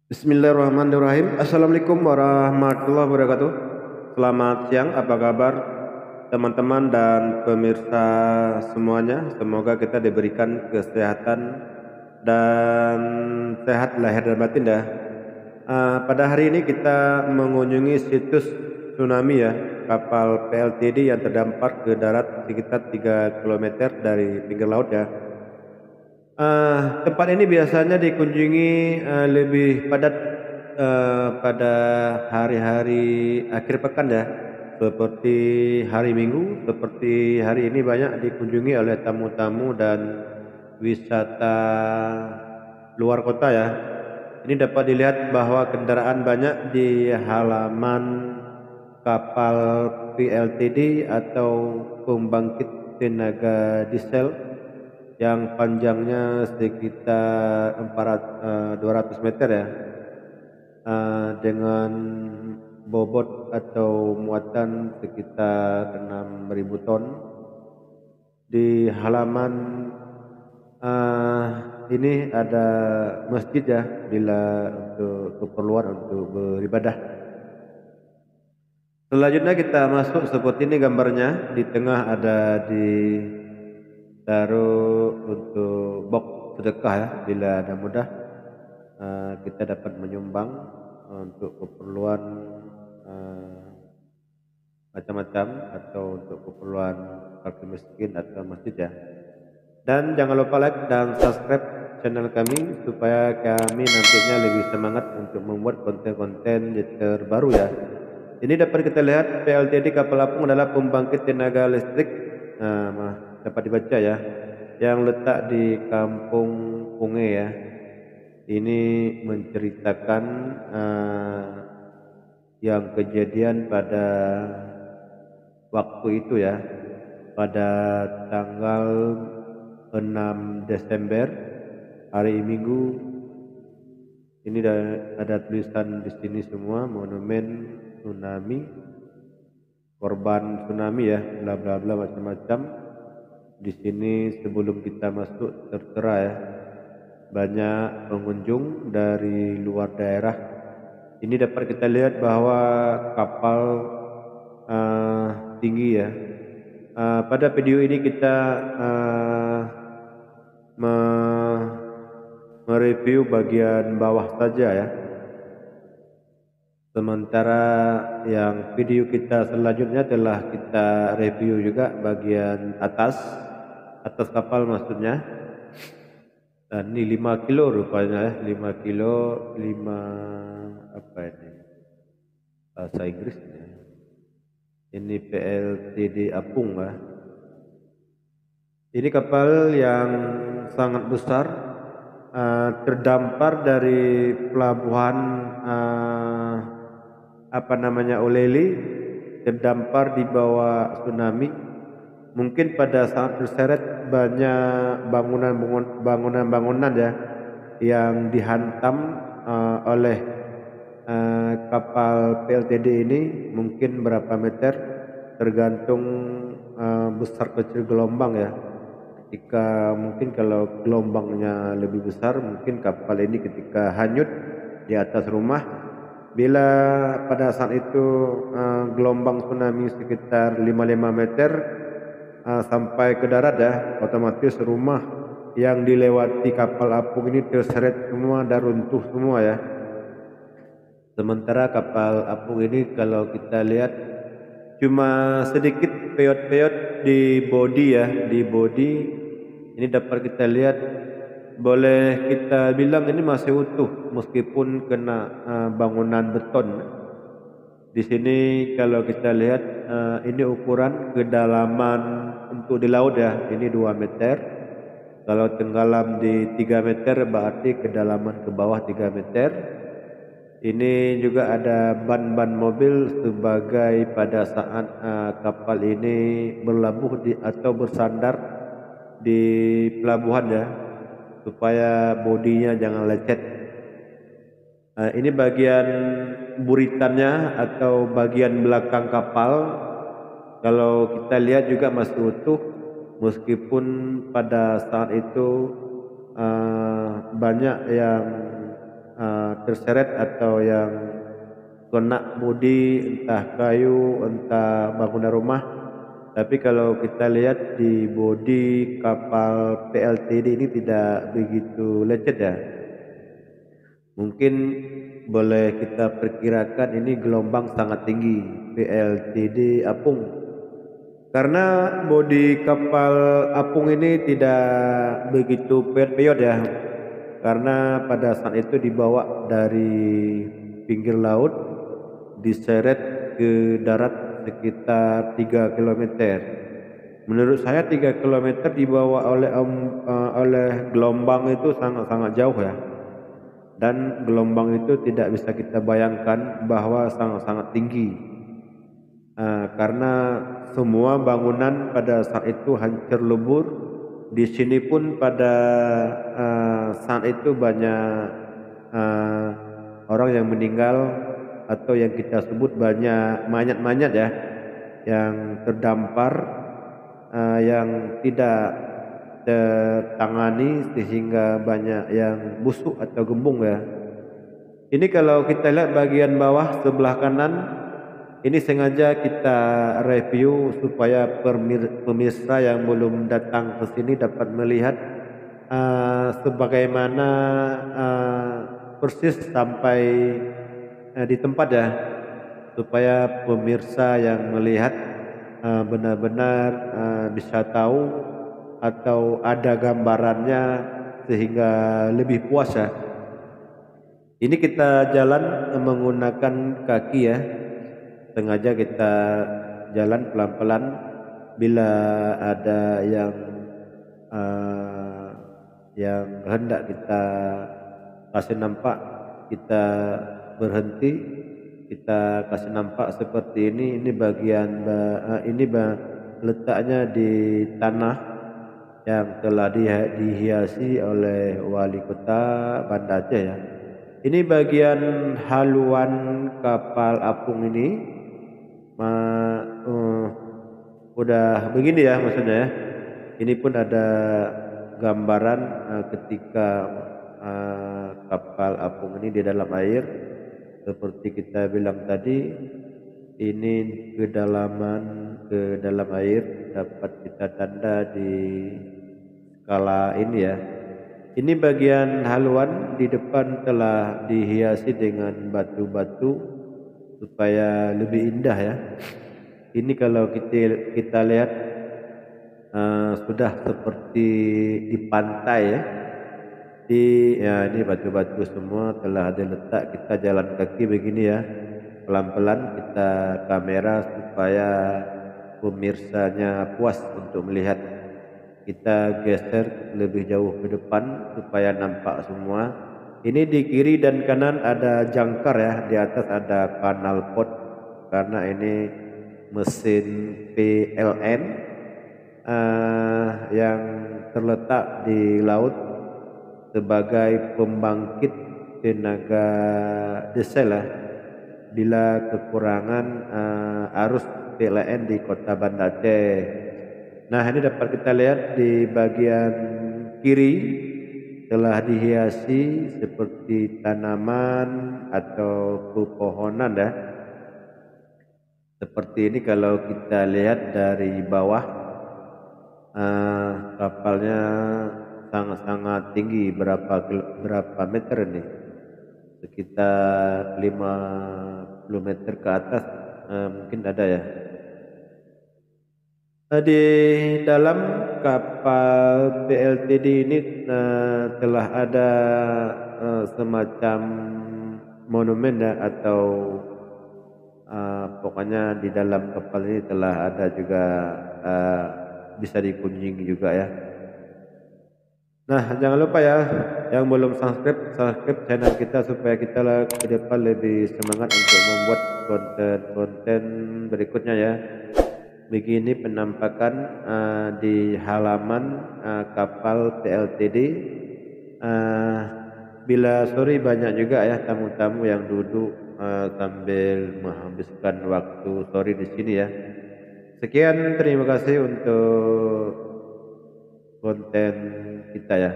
Bismillahirrahmanirrahim. Assalamualaikum warahmatullahi wabarakatuh. Selamat siang, apa kabar teman-teman dan pemirsa semuanya? Semoga kita diberikan kesehatan dan sehat lahir dan batin ya. Pada hari ini kita mengunjungi situs tsunami ya, kapal PLTD yang terdampar ke darat sekitar 3 kilometer dari pinggir laut ya. Tempat ini biasanya dikunjungi, lebih padat, pada hari-hari akhir pekan ya, seperti hari Minggu, seperti hari ini banyak dikunjungi oleh tamu-tamu dan wisata luar kota ya. Ini dapat dilihat bahwa kendaraan banyak di halaman kapal PLTD atau pembangkit tenaga diesel yang panjangnya sekitar 200 meter ya, dengan bobot atau muatan sekitar 6.000 ton. Di halaman ini ada masjid ya, bila untuk keperluan untuk beribadah. Selanjutnya kita masuk seperti ini gambarnya, di tengah ada ditaruh untuk box sedekah ya, bila ada mudah kita dapat menyumbang untuk keperluan eh, macam-macam atau untuk keperluan fakir miskin atau masjid ya. Dan jangan lupa like dan subscribe channel kami supaya kami nantinya lebih semangat untuk membuat konten-konten terbaru ya. Ini dapat kita lihat PLTD kapal apung adalah pembangkit tenaga listrik, dapat dibaca ya, yang letak di Kampung Punge ya. Ini menceritakan yang kejadian pada waktu itu ya, pada tanggal 6 Desember hari Minggu. Ini ada tulisan di sini semua, monumen tsunami, korban tsunami ya, bla bla bla macam-macam. Di sini sebelum kita masuk tertera ya, banyak pengunjung dari luar daerah. Ini dapat kita lihat bahwa kapal tinggi ya. Pada video ini kita mereview bagian bawah saja ya. Sementara yang video kita selanjutnya telah kita review juga bagian atas kapal maksudnya. Dan ini 5 kilo rupanya ya, 5 kilo, 5 apa ini bahasa Inggrisnya. Ini PLTD Apung ya. Ini kapal yang sangat besar, terdampar dari pelabuhan Oleli, terdampar di bawah tsunami. Mungkin pada saat terseret banyak bangunan-bangunan ya yang dihantam oleh kapal PLTD ini, mungkin berapa meter tergantung besar kecil gelombang ya. Mungkin kalau gelombangnya lebih besar, mungkin kapal ini ketika hanyut di atas rumah, bila pada saat itu gelombang tsunami sekitar 55 meter sampai ke darat ya, otomatis rumah yang dilewati kapal apung ini terseret semua dan runtuh semua ya. Sementara kapal apung ini kalau kita lihat cuma sedikit peot-peot di bodi ya, di bodi ini dapat kita lihat, boleh kita bilang ini masih utuh meskipun kena bangunan beton. Di sini kalau kita lihat ini ukuran kedalaman untuk di laut ya, ini 2 meter. Kalau tenggelam di 3 meter berarti kedalaman ke bawah 3 meter. Ini juga ada ban-ban mobil sebagai pada saat kapal ini berlabuh atau bersandar di pelabuhan ya, supaya bodinya jangan lecet. Ini bagian buritannya atau bagian belakang kapal. Kalau kita lihat juga masih utuh, meskipun pada saat itu banyak yang terseret atau yang kena mudi, entah kayu, entah bangunan rumah. Tapi kalau kita lihat di bodi kapal PLTD ini tidak begitu lecet ya. Mungkin boleh kita perkirakan ini gelombang sangat tinggi PLTD apung. Karena bodi kapal apung ini tidak begitu peyot-peyot ya. Karena pada saat itu dibawa dari pinggir laut, diseret ke darat sekitar 3 kilometer. Menurut saya 3 kilometer dibawa oleh gelombang itu sangat-sangat jauh ya. Dan gelombang itu tidak bisa kita bayangkan bahwa sangat-sangat tinggi. Karena semua bangunan pada saat itu hancur lebur. Di sini pun pada saat itu banyak orang yang meninggal atau yang kita sebut banyak mayat-mayat ya, yang terdampar, yang tidak tertangani sehingga banyak yang busuk atau gembung ya. Ini kalau kita lihat bagian bawah sebelah kanan, ini sengaja kita review supaya pemirsa yang belum datang ke sini dapat melihat sebagaimana persis sampai di tempat ya, supaya pemirsa yang melihat benar-benar bisa tahu atau ada gambarannya sehingga lebih puas ya. Ini kita jalan menggunakan kaki ya. Sengaja kita jalan pelan-pelan. Bila ada yang hendak kita kasih nampak, kita berhenti, kita kasih nampak seperti ini. Ini bagian letaknya di tanah yang telah dihiasi oleh wali kota Banda Aceh ya. Ini bagian haluan kapal apung ini udah begini ya maksudnya ya. Ini pun ada gambaran ketika kapal apung ini di dalam air. Seperti kita bilang tadi, ini kedalaman ke dalam air dapat kita tanda di skala ini ya. Ini bagian haluan di depan telah dihiasi dengan batu-batu supaya lebih indah ya. Ini kalau kita lihat sudah seperti di pantai ya. Ini batu-batu semua telah diletak. Kita jalan kaki begini ya, pelan-pelan kita kamera supaya pemirsanya puas untuk melihat. Kita geser lebih jauh ke depan supaya nampak semua. Ini di kiri dan kanan ada jangkar ya, di atas ada kanal pot karena ini mesin PLN yang terletak di laut sebagai pembangkit tenaga diesel ya, bila kekurangan arus PLN di kota Banda Aceh. Nah, ini dapat kita lihat di bagian kiri telah dihiasi seperti tanaman atau pepohonan ya. Seperti ini kalau kita lihat dari bawah, kapalnya sangat-sangat tinggi. Berapa meter ini? Sekitar 50 meter ke atas mungkin ada ya. Di dalam kapal PLTD ini telah ada semacam monumen ya, atau pokoknya di dalam kapal ini telah ada juga bisa dikunjungi juga ya. Nah, jangan lupa ya yang belum subscribe channel kita supaya kita ke depan lebih semangat untuk membuat konten-konten berikutnya ya. Begini penampakan di halaman kapal PLTD. Bila sore banyak juga ya tamu-tamu yang duduk sambil menghabiskan waktu sore di sini ya. Sekian, terima kasih untuk konten kita ya.